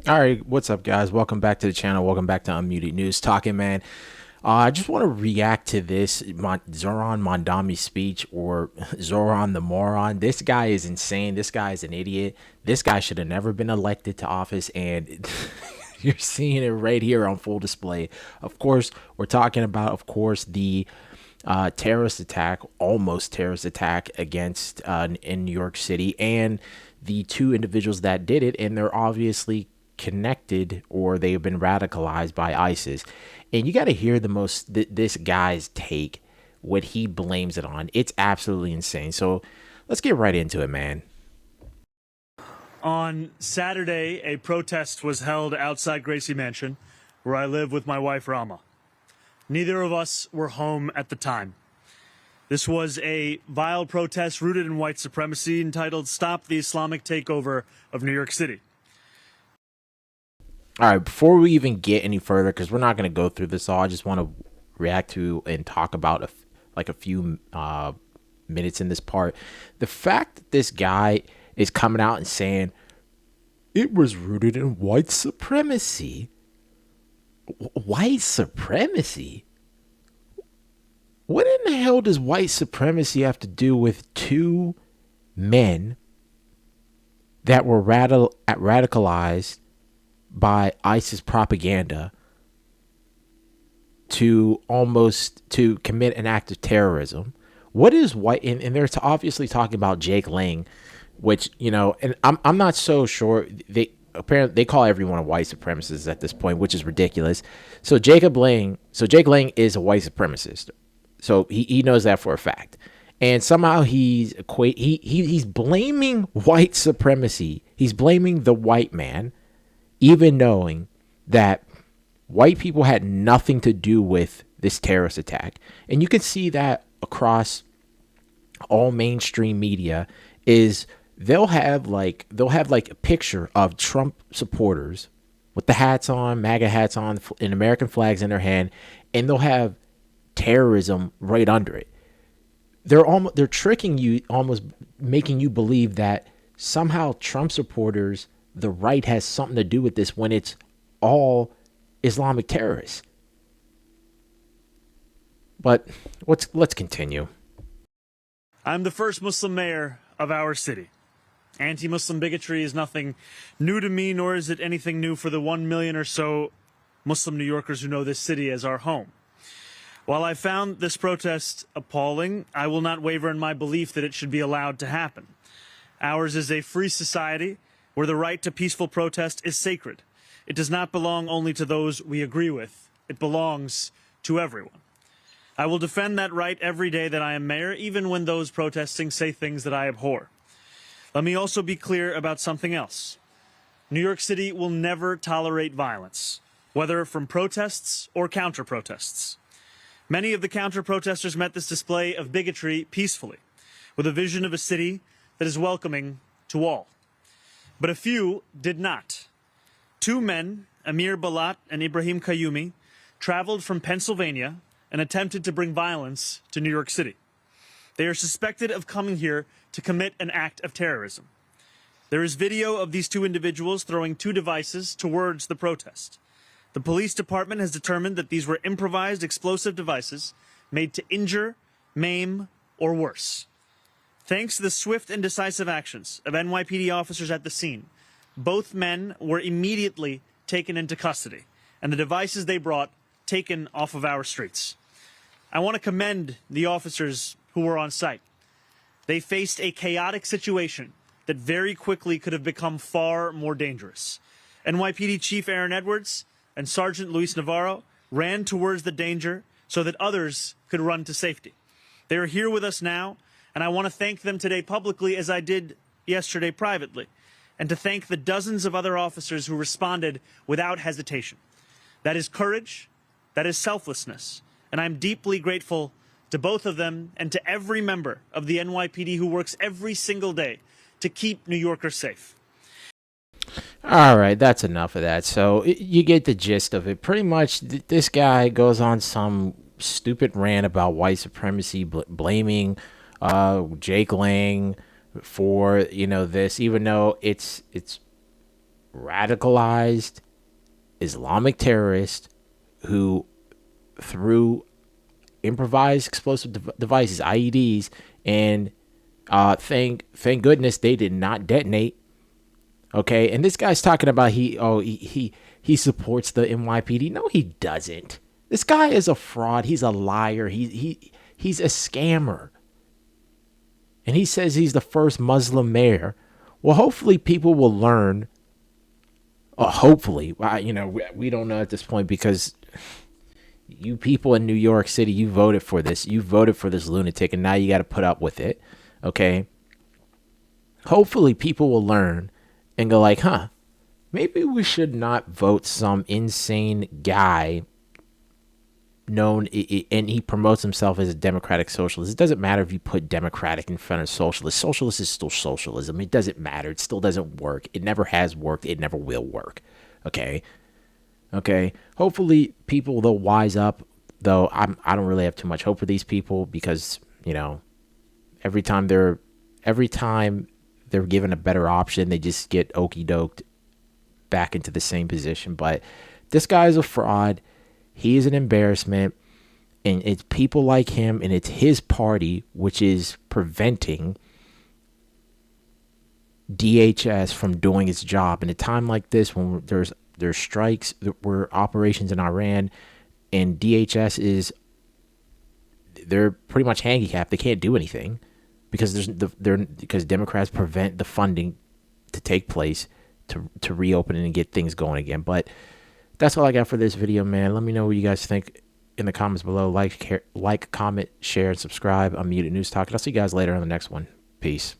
All right, what's up, guys? Welcome back to the channel. Welcome back to Unmuted News Talking, man. I just want to react to this Zohran Mamdani speech, or Zohran the moron. This guy is insane. This guy is an idiot. This guy should have never been elected to office, and you're seeing it right here on full display. Of course, we're talking about, the terrorist attack, almost terrorist attack against in New York City, and the two individuals that did it, and they're obviously connected or they've been radicalized by ISIS. And you got to hear this guy's take, what he blames it on. It's absolutely insane. So let's get right into it, man. On Saturday, a protest was held outside Gracie Mansion, where I live with my wife, Rama. Neither of us were home at the time. This was a vile protest rooted in white supremacy entitled Stop the Islamic Takeover of New York City. All right, before we even get any further, because we're not going to go through this all, I just want to react to and talk about a few minutes in this part. The fact that this guy is coming out and saying it was rooted in white supremacy. White supremacy? What in the hell does white supremacy have to do with two men that were radicalized by ISIS propaganda to commit an act of terrorism? What is white? And they're obviously talking about Jake Lang, which, and I'm not so sure. They call everyone a white supremacist at this point, which is ridiculous. So Jake Lang is a white supremacist. So he knows that for a fact. And somehow he's blaming white supremacy. He's blaming the white man, even knowing that white people had nothing to do with this terrorist attack. And you can see that across all mainstream media is they'll have like a picture of Trump supporters with the hats on, MAGA hats on, and American flags in their hand, and they'll have terrorism right under it. They're tricking you, almost making you believe that somehow Trump supporters, the right, has something to do with this, when it's all Islamic terrorists. But let's continue. I'm the first Muslim mayor of our city. Anti-Muslim bigotry is nothing new to me, nor is it anything new for the 1 million or so Muslim New Yorkers who know this city as our home. While I found this protest appalling, I will not waver in my belief that it should be allowed to happen. Ours is a free society where the right to peaceful protest is sacred. It does not belong only to those we agree with. It belongs to everyone. I will defend that right every day that I am mayor, even when those protesting say things that I abhor. Let me also be clear about something else. New York City will never tolerate violence, whether from protests or counter-protests. Many of the counter-protesters met this display of bigotry peacefully, with a vision of a city that is welcoming to all. But a few did not. Two men, Amir Balat and Ibrahim Kayumi, traveled from Pennsylvania and attempted to bring violence to New York City. They are suspected of coming here to commit an act of terrorism. There is video of these two individuals throwing two devices towards the protest. The police department has determined that these were improvised explosive devices made to injure, maim, or worse. Thanks to the swift and decisive actions of NYPD officers at the scene, both men were immediately taken into custody, and the devices they brought taken off of our streets. I want to commend the officers who were on site. They faced a chaotic situation that very quickly could have become far more dangerous. NYPD Chief Aaron Edwards and Sergeant Luis Navarro ran towards the danger so that others could run to safety. They are here with us now, and I want to thank them today publicly, as I did yesterday privately, and to thank the dozens of other officers who responded without hesitation. That is courage, that is selflessness, and I'm deeply grateful to both of them and to every member of the NYPD who works every single day to keep New Yorkers safe. All right, that's enough of that. So you get the gist of it. Pretty much, this guy goes on some stupid rant about white supremacy, blaming Jake Lang for this, even though it's radicalized Islamic terrorist who, through improvised explosive devices, IEDs, and thank goodness they did not detonate. Okay, and this guy's talking about he supports the NYPD. No, he doesn't. This guy is a fraud. He's a liar. He's a scammer. And he says he's the first Muslim mayor. Well, hopefully people will learn. Hopefully, we don't know at this point, because you people in New York City, you voted for this. You voted for this lunatic, and now you got to put up with it. Okay. Hopefully people will learn and go like, maybe we should not vote some insane guy known, and he promotes himself as a democratic socialist. It doesn't matter if you put democratic in front of socialist. Socialist is still socialism. It doesn't matter. It still doesn't work. It never has worked. It never will work. Okay. Hopefully people, they'll wise up, though. I don't really have too much hope for these people, because every time they're given a better option, they just get okey doked back into the same position. But this guy is a fraud. He is an embarrassment, and it's people like him, and it's his party which is preventing DHS from doing its job. In a time like this, when there's strikes, there were operations in Iran, and DHS they're pretty much handicapped. They can't do anything because because Democrats prevent the funding to take place to reopen it and get things going again. But that's all I got for this video, man. Let me know what you guys think in the comments below. Like, comment, share, and subscribe. I'm Muted News Talk, and I'll see you guys later on the next one. Peace.